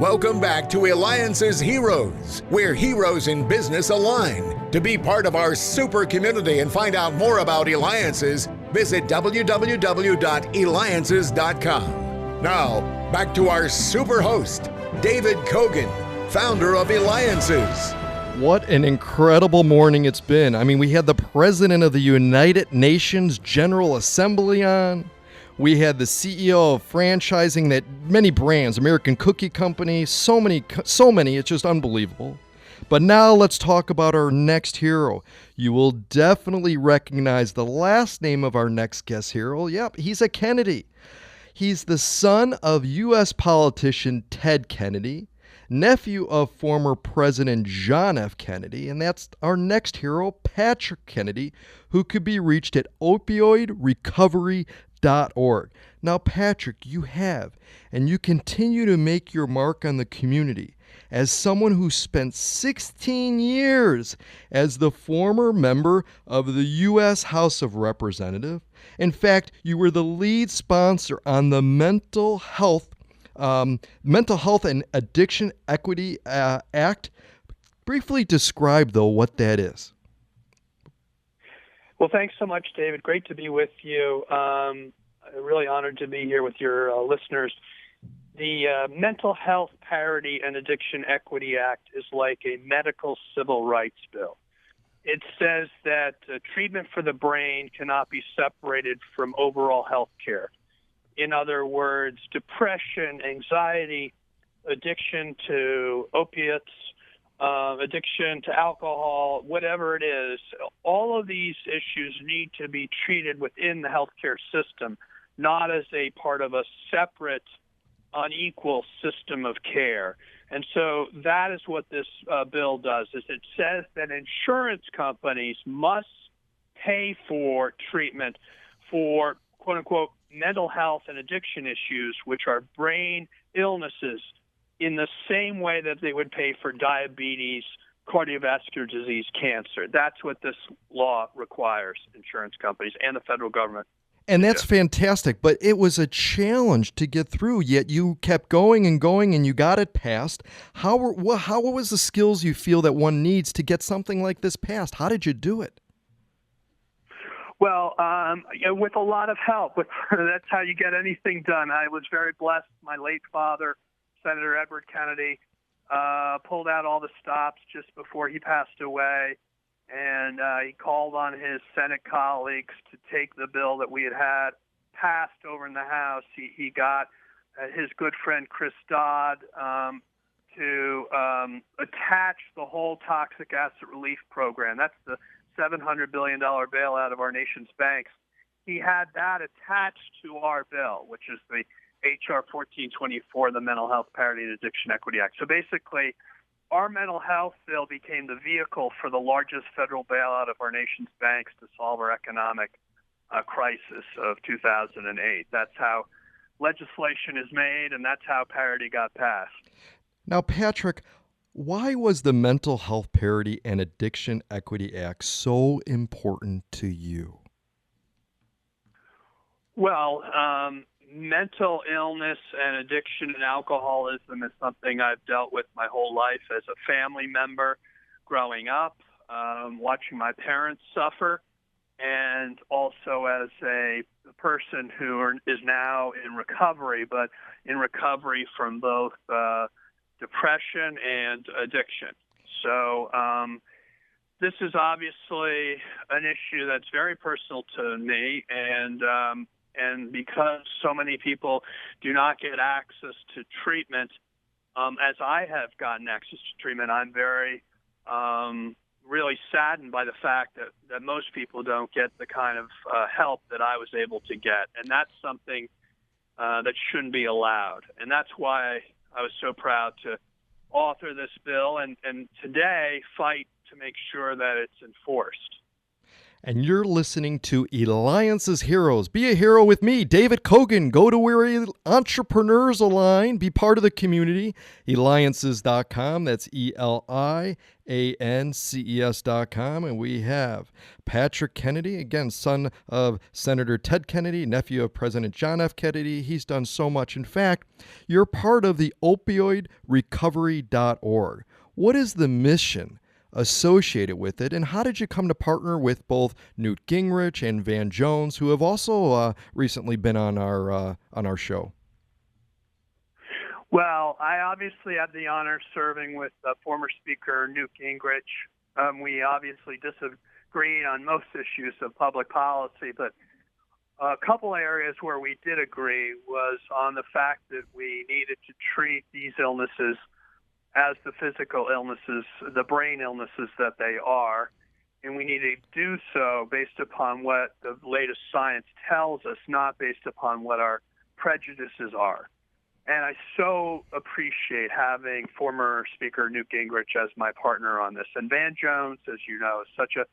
Welcome back to Eliances Heroes, where heroes in business align. To be part of our super community and find out more about Eliances, visit www.eliances.com. Now, back to our super host, David Cogan, founder of Eliances. What an incredible morning it's been. I mean, we had the President of the United Nations General Assembly on. We had the CEO of franchising that many brands, American Cookie Company, so many, it's just unbelievable. But now let's talk about our next hero. You will definitely recognize the last name of our next guest hero. Yep, he's a Kennedy. He's the son of U.S. politician Ted Kennedy, nephew of former President John F. Kennedy, and that's our next hero, Patrick Kennedy, who could be reached at opioidrecovery.org. Now, Patrick, you have, and you continue to make your mark on the community as someone who spent 16 years as the former member of the U.S. House of Representatives. In fact, you were the lead sponsor on the Mental Health and Addiction Equity Act. Briefly describe, though, what that is. Well, thanks so much, David. Great to be with you. Really honored to be here with your listeners. The Mental Health Parity and Addiction Equity Act is like a medical civil rights bill. It says that treatment for the brain cannot be separated from overall health care. In other words, depression, anxiety, addiction to opiates, addiction to alcohol, whatever it is, all of these issues need to be treated within the healthcare system, not as a part of a separate, unequal system of care. And so that is what this bill does, is it says that insurance companies must pay for treatment for, quote-unquote, mental health and addiction issues, which are brain illnesses, in the same way that they would pay for diabetes, cardiovascular disease, cancer. That's what this law requires insurance companies and the federal government. And that's fantastic, but it was a challenge to get through, yet you kept going and going and you got it passed. What was the skills you feel that one needs to get something like this passed? How did you do it? Well, with a lot of help. That's how you get anything done. I was very blessed. My late father, Senator Edward Kennedy, pulled out all the stops just before he passed away, and he called on his Senate colleagues to take the bill that we had passed over in the House. He got his good friend Chris Dodd to attach the whole toxic asset relief program. That's the $700 billion bailout of our nation's banks. He had that attached to our bill, which is the H.R. 1424, the Mental Health Parity and Addiction Equity Act. So basically, our mental health bill became the vehicle for the largest federal bailout of our nation's banks to solve our economic crisis of 2008. That's how legislation is made, and that's how parity got passed. Now, Patrick, why was the Mental Health Parity and Addiction Equity Act so important to you? Well, mental illness and addiction and alcoholism is something I've dealt with my whole life as a family member growing up, watching my parents suffer, and also as a person who is now in recovery, but in recovery from both depression and addiction. So this is obviously an issue that's very personal to me, and because so many people do not get access to treatment, as I have gotten access to treatment, I'm very really saddened by the fact that most people don't get the kind of help that I was able to get, and that's something that shouldn't be allowed. And that's why I was so proud to author this bill and today fight to make sure that it's enforced. and you're listening to Eliances Heroes. Be a hero with me, David Cogan. Go to where entrepreneurs align. Be part of the community. Eliances.com. That's ELIANCES.com. And we have Patrick Kennedy, again, son of Senator Ted Kennedy, nephew of President John F. Kennedy. He's done so much. In fact, you're part of the Opioid Recovery.org. What is the mission associated with it, and how did you come to partner with both Newt Gingrich and Van Jones, who have also recently been on our show? Well, I obviously had the honor of serving with former Speaker Newt Gingrich. We obviously disagreed on most issues of public policy, but a couple areas where we did agree was on the fact that we needed to treat these illnesses as the physical illnesses, the brain illnesses that they are, and we need to do so based upon what the latest science tells us, not based upon what our prejudices are. And I so appreciate having former Speaker Newt Gingrich as my partner on this. And Van Jones, as you know, is such a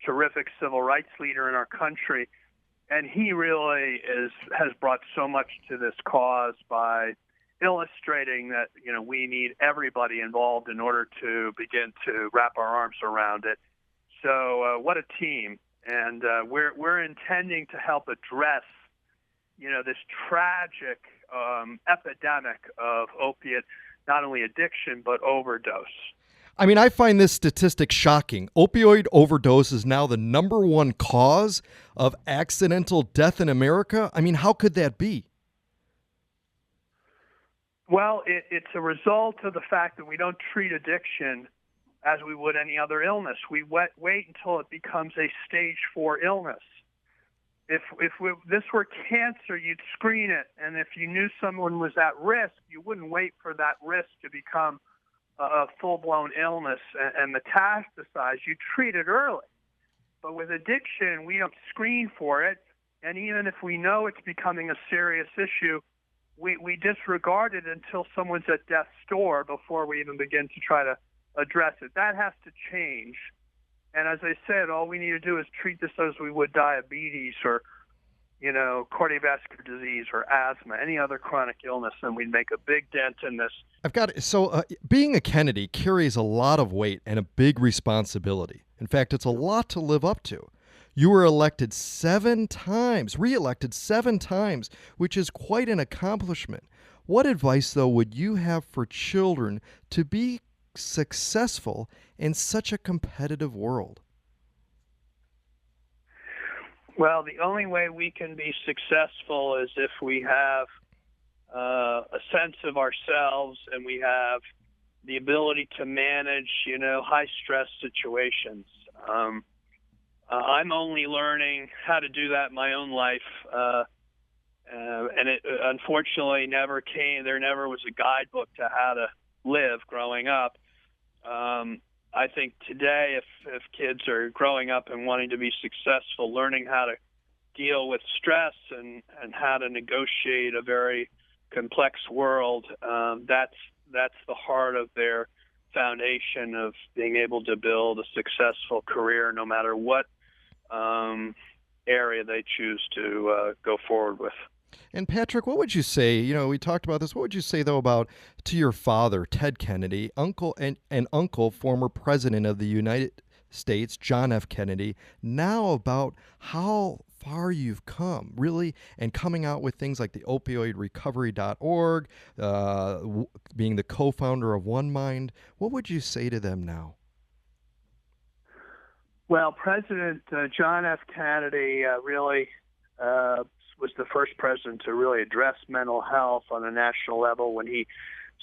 terrific civil rights leader in our country, and he really has brought so much to this cause by illustrating that, you know, we need everybody involved in order to begin to wrap our arms around it. So what a team. And we're intending to help address, you know, this tragic epidemic of opiate, not only addiction, but overdose. I mean, I find this statistic shocking. Opioid overdose is now the number one cause of accidental death in America. I mean, how could that be? Well, it's a result of the fact that we don't treat addiction as we would any other illness. We wait until it becomes a stage 4 illness. If this were cancer, you'd screen it, and if you knew someone was at risk, you wouldn't wait for that risk to become a full-blown illness and metastasize. You treat it early. But with addiction, we don't screen for it, and even if we know it's becoming a serious issue, we disregard it until someone's at death's door before we even begin to try to address it. That has to change. And as I said, all we need to do is treat this as we would diabetes or, you know, cardiovascular disease or asthma, any other chronic illness, and we'd make a big dent in this. Being a Kennedy carries a lot of weight and a big responsibility. In fact, it's a lot to live up to. You were reelected 7 times, which is quite an accomplishment. What advice, though, would you have for children to be successful in such a competitive world? Well, the only way we can be successful is if we have a sense of ourselves and we have the ability to manage, you know, high-stress situations. I'm only learning how to do that in my own life, and it unfortunately never came. There never was a guidebook to how to live growing up. I think today, if kids are growing up and wanting to be successful, learning how to deal with stress and how to negotiate a very complex world, that's the heart of their foundation of being able to build a successful career no matter what area they choose to go forward with. And Patrick, what would you say, you know, we talked about this, what would you say, though, about to your father, Ted Kennedy, uncle, former president of the United States, John F. Kennedy, now about how far you've come, really, and coming out with things like the Opioid Recovery.org, being the co-founder of One Mind. What would you say to them now? Well, President John F. Kennedy really was the first president to really address mental health on a national level when he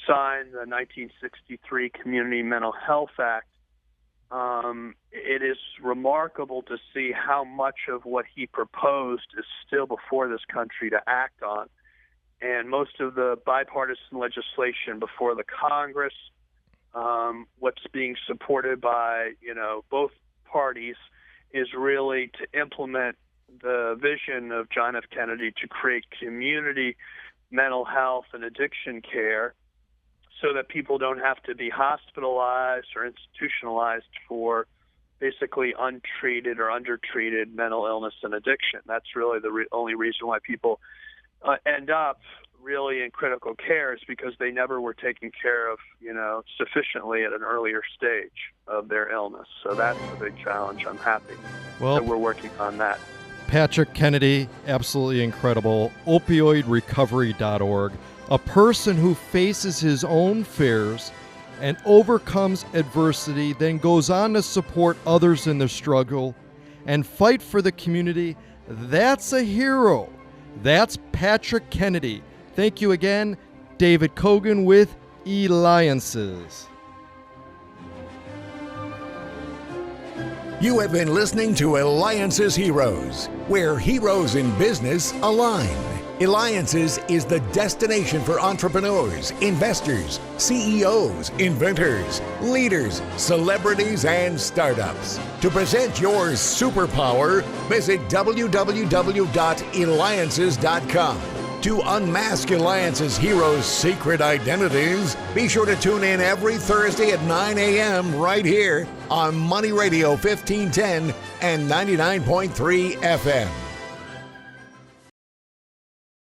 signed the 1963 Community Mental Health Act. It is remarkable to see how much of what he proposed is still before this country to act on. And most of the bipartisan legislation before the Congress, what's being supported by, you know, both parties, is really to implement the vision of John F. Kennedy to create community mental health and addiction care so that people don't have to be hospitalized or institutionalized for basically untreated or undertreated mental illness and addiction. That's really the only reason why people end up really in critical care, is because they never were taken care of, sufficiently at an earlier stage of their illness. So that's a big challenge. I'm happy that we're working on that. Patrick Kennedy, absolutely incredible. Opioidrecovery.org. A person who faces his own fears and overcomes adversity, then goes on to support others in their struggle and fight for the community. That's a hero. That's Patrick Kennedy. Thank you again, David Cogan with Eliances. You have been listening to Eliances Heroes, where heroes in business align. Eliances is the destination for entrepreneurs, investors, CEOs, inventors, leaders, celebrities, and startups. To present your superpower, visit www.eliances.com. To unmask Eliances heroes' secret identities, be sure to tune in every Thursday at 9 a.m. right here on Money Radio 1510 and 99.3 FM.